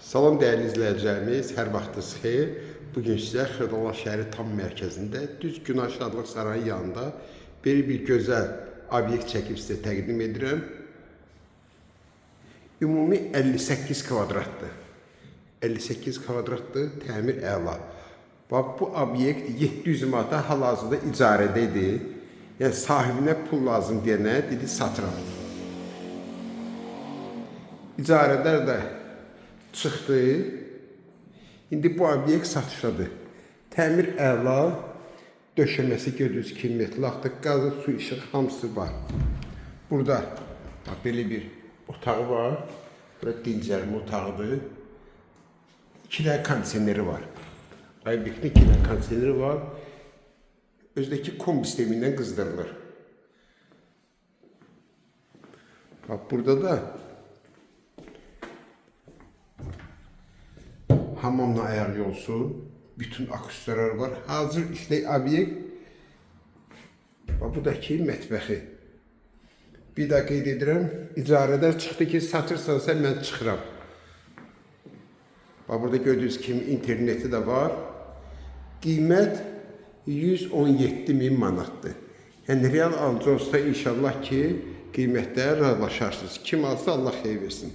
Salam dəyərli izləyicilərimiz, hər vaxtınız xeyir. Bugün sizə Xırdala şəhəri tam mərkəzində, düz Günay Şadlıq Sarayı yanında belə bir gözəl obyekt çəkib sizə təqdim edirəm. Ümumi 58 kvadratdır. 58 kvadratdır, təmir əla. Bax, bu obyekt 700 manata hal-hazırda icarədədir. Yəni, sahibinə pul lazım deyənə dedi, satıram. İcarədər də çıxdı. İndi bu obyekt satışdadır. Təmir əla, döşəməsi gördüyünüz kimi metlaqdır, qazı, su, işıq hamısı var. Burada bax, belə bir otağı var. Burada dincəlmə otağıdır. 2 dənə kondisioneri var. Obyektin 2 dənə kondisioneri var. Özdəki kombi sistemi ilə qızdırılır. Bax, burada da hamamla ayaq yolsu, bütün akustiklər var. Hazır işlək obyekt. Bu da ki, mətbəxi. Bir daha qeyd edirəm, icarədən çıxdı ki, satırsansa mən çıxıram. Burada gördüyünüz kimi interneti də var. Qiymət 117.000 manatdır. Yəni, real alıcı olsa inşallah ki, qiymətdə razılaşarsınız. Kim alsa Allah xeyir versin.